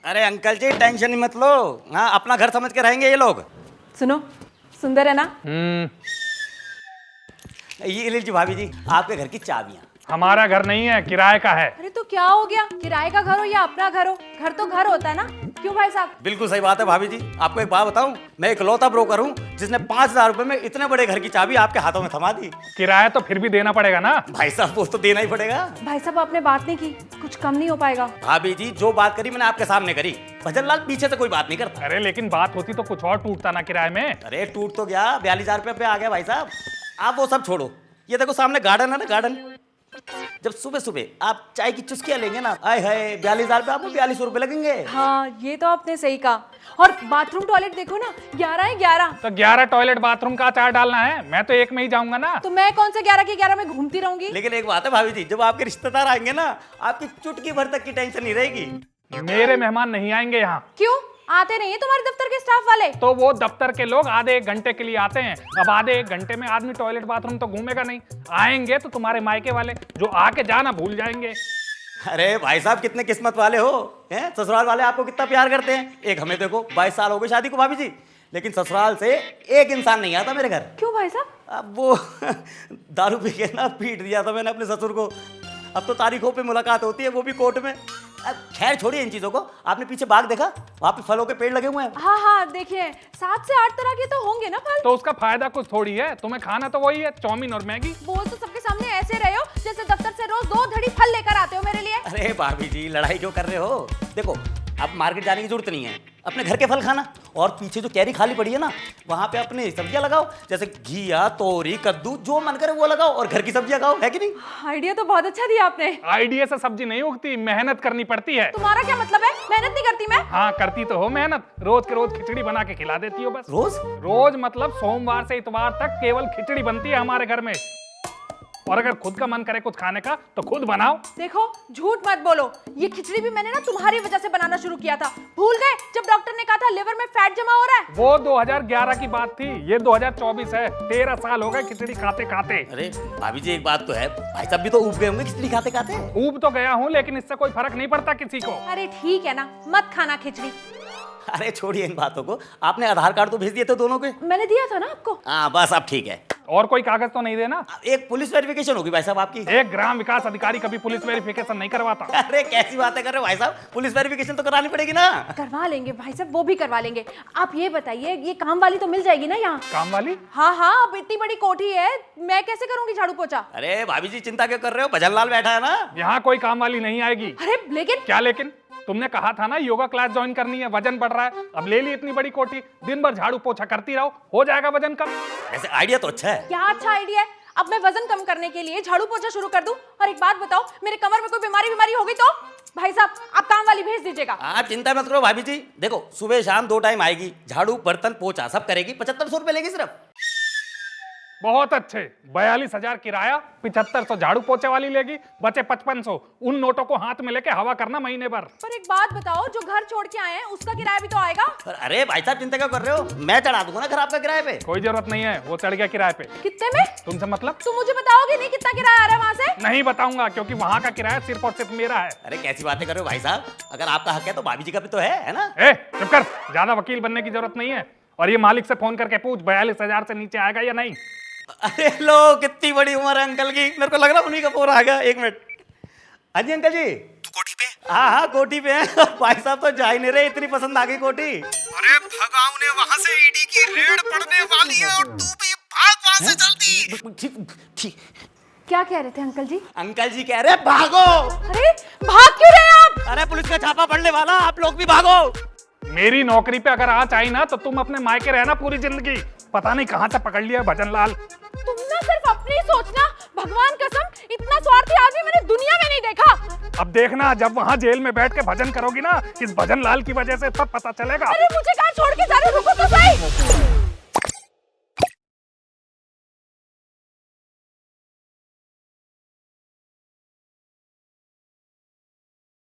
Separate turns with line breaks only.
अरे अंकल जी टेंशन ही मत लो। हाँ अपना घर समझ के रहेंगे ये लोग।
सुनो, सुंदर है ना?
ये लीजिए भाभी जी आपके घर की चाबियाँ।
हमारा घर नहीं है, किराए का है।
अरे तो क्या हो गया, किराए का घर हो या अपना घर हो, घर तो घर होता है ना। क्यों भाई साहब?
बिल्कुल सही बात है भाभी जी। आपको एक बात बताऊं, मैं इकलौता ब्रोकर हूं जिसने 5,000 रुपए में इतने बड़े घर की चाबी आपके हाथों में थमा दी।
किराया तो फिर भी देना पड़ेगा ना।
भाई साहब वो तो देना ही पड़ेगा।
भाई साहब आपने बात नहीं की, कुछ कम नहीं हो पाएगा?
भाभी जी जो बात करी मैंने आपके सामने करी। भजन लाल पीछे से कोई बात नहीं करता।
अरे लेकिन बात होती तो कुछ और टूटता ना किराए में।
अरे टूट तो गया, 42,000 रुपये पे आ गया भाई साहब। आप वो सब छोड़ो, ये देखो सामने गार्डन है ना, गार्डन। जब सुबह सुबह आप चाय की चुस्कियां लेंगे ना, आए हाय 42,000 रुपये आपको 42 रुपये लगेंगे।
हाँ ये तो आपने सही कहा। और बाथरूम टॉयलेट देखो ना, 11 है 11।
तो 11 टॉयलेट बाथरूम का चार्ज डालना है, मैं तो एक में ही जाऊंगा ना।
तो मैं कौन से 11 के 11 में घूमती रहूंगी?
लेकिन एक बात है भाभी जी, जब आपके रिश्तेदार आएंगे ना, आपकी चुटकी भर तक की टेंशन नहीं रहेगी।
मेरे मेहमान नहीं आएंगे यहाँ।
क्यों आते नहीं है तुम्हारे दफ्तर के स्टाफ वाले?
तो वो दफ्तर के लोग आधे एक घंटे के लिए आते हैं। अब आधे एक घंटे में आदमी टॉयलेट बाथरूम तो घूमेगा नहीं। आएंगे तो तुम्हारे मायके वाले जो आके जाना भूल जाएंगे।
अरे भाई साहब कितने किस्मत वाले हो हैं। ससुराल वाले आपको कितना प्यार करते हैं। एक हमें देखो 22 साल हो गए शादी को भाभी जी, लेकिन ससुराल से एक इंसान नहीं आता मेरे घर।
क्यों भाई साहब?
अब वो दारू पी के ना पीट दिया था मैंने अपने ससुर को। अब तो तारीखों पे मुलाकात होती है, वो भी कोर्ट में। अब खैर छोड़िए इन चीजों को। आपने पीछे बाग देखा, वहाँ पे फलों के पेड़ लगे हुए हैं।
हाँ हाँ देखिए, 7 से 8 तरह के तो होंगे ना फल।
तो उसका फायदा कुछ थोड़ी है, तुम्हें खाना तो वही है, चाउमीन और मैगी।
बोल तो सबके सामने ऐसे रहे हो जैसे दफ्तर से रोज 2 धड़ी फल लेकर आते हो मेरे लिए।
अरे भाभी जी लड़ाई क्यों कर रहे हो। देखो अब मार्केट जाने की जरूरत नहीं है, अपने घर के फल खाना। और पीछे जो कैरी खाली पड़ी है ना, वहाँ पे अपने सब्जियां लगाओ, जैसे घिया, तोरी, कद्दू, जो मन करे वो लगाओ और घर की सब्जियां खाओ, है कि नहीं?
आइडिया तो बहुत अच्छा दिया आपने।
आइडिया से सब्जी नहीं उगती, मेहनत करनी पड़ती है।
तुम्हारा क्या मतलब है? मेहनत नहीं करती मैं?
हाँ करती तो हो मेहनत, रोज के रोज खिचड़ी बना के खिला देती हो बस।
रोज?
रोज मतलब सोमवार से इतवार तक केवल खिचड़ी बनती है हमारे घर में। और अगर खुद का मन करे कुछ खाने का तो खुद बनाओ।
देखो झूठ मत बोलो, ये खिचड़ी भी मैंने ना तुम्हारी वजह से बनाना शुरू किया था। भूल गए जब डॉक्टर ने कहा था लिवर में फैट जमा हो रहा है?
वो 2011 की बात थी, ये 2024 है। 13 साल हो गए खिचड़ी खाते खाते।
अरे भाभी जी एक बात तो है, भाई साहब भी तो ऊब गए होंगे खिचड़ी खाते खाते।
ऊब तो गया हूँ, लेकिन इससे कोई फर्क नहीं पड़ता किसी को।
अरे ठीक है ना, मत खाना खिचड़ी।
अरे छोड़िए इन बातों को। आपने आधार कार्ड तो भेज दिए थे दोनों के?
मैंने दिया था ना आपको।
हाँ बस अब ठीक है।
और कोई कागज तो नहीं देना?
एक पुलिस वेरिफिकेशन होगी भाई साहब आपकी।
एक ग्राम विकास अधिकारी कभी पुलिस वेरिफिकेशन नहीं करवाता।
अरे कैसी बातें कर रहे हो भाई साहब, पुलिस वेरिफिकेशन तो करानी पड़ेगी ना।
करवा लेंगे भाई साहब, वो भी करवा लेंगे। आप ये बताइए, ये काम वाली तो मिल जाएगी ना यहाँ?
काम वाली?
हाँ हाँ, अब इतनी बड़ी कोठी है, मैं कैसे करूंगी झाड़ू पोछा?
अरे भाभी जी चिंता क्यों कर रहे हो, भजन लाल बैठा है ना।
यहाँ कोई काम वाली नहीं आएगी।
अरे लेकिन
क्या लेकिन? तुमने कहा था ना योगा क्लास ज्वाइन करनी है, वजन बढ़ रहा है। अब ले ली इतनी बड़ी कोठी, दिन भर झाड़ू पोछा करती रहो, हो जाएगा वजन कम।
वैसे आइडिया तो अच्छा है।
क्या अच्छा आइडिया है? अब मैं वजन कम करने के लिए झाड़ू पोछा शुरू कर दूं? और एक बात बताओ, मेरे कमर में कोई बीमारी हो गई तो? भाई साहब आप काम वाली भेज दीजिएगा।
आप चिंता मत करो भाभी जी, देखो सुबह शाम 2 टाइम आएगी, झाड़ू बर्तन पोछा सब करेगी। 7500 रुपए लेगी सिर्फ।
बहुत अच्छे, 42,000 किराया, 7500 झाड़ू पोछे वाली लेगी, बचे 5500। उन नोटों को हाथ में लेके हवा करना महीने भर।
पर एक बात बताओ, जो घर छोड़ के आए हैं उसका किराया भी तो आएगा।
अरे भाई साहब चिंता क्यों कर रहे हो, मैं चढ़ा दूंगा ना घर आपका किराए पे।
कोई जरूरत नहीं है, वो चढ़ गया किराए पे।
कितने में?
तुमसे मतलब?
तुम मुझे बताओगे नहीं कितना किराया आ रहा है वहाँ से?
नहीं बताऊंगा, क्योंकि वहां का किराया सिर्फ और सिर्फ मेरा है।
अरे कैसी बातें कर रहे हो भाई साहब, अगर आपका हक है तो भाभी जी का भी तो है ना।
ए चुप कर, ज्यादा वकील बनने की जरूरत नहीं है। और ये मालिक से फोन करके पूछ 42,000 से नीचे आएगा या नहीं।
अरे लो कितनी बड़ी उम्र है अंकल की, मेरे को लग रहा उन्हीं का फोन आ गया। 1 मिनट। हाँ जी अंकल जी।
कोठी पे?
हाँ हाँ कोठी पे है। भाई साहब तो जा ही नहीं रहे, इतनी पसंद आ गई कोठी।
अरे भगाओ ने, वहां से ईडी की रेड पड़ने वाली है और तू भी भाग वहां से जल्दी।
ठीक ठीक।
क्या कह रहे थे अंकल जी?
अंकल जी कह रहे भागो।
अरे भाग क्यों रहे हैं आप?
अरे पुलिस का छापा पड़ने वाला, आप लोग भी भागो।
मेरी नौकरी पे अगर आँच आई ना तो तुम अपने मायके रहना पूरी जिंदगी। पता नहीं कहाँ से पकड़ लिया भजन लाल।
तुम ना सिर्फ अपनी सोचना, भगवान कसम इतना स्वार्थी आदमी मैंने दुनिया में नहीं देखा।
अब देखना जब वहाँ जेल में बैठ के भजन करोगी ना, इस भजन लाल की वजह से तब पता चलेगा।
अरे मुझे कहाँ छोड़ के जा रहे हो, रुको तो सही।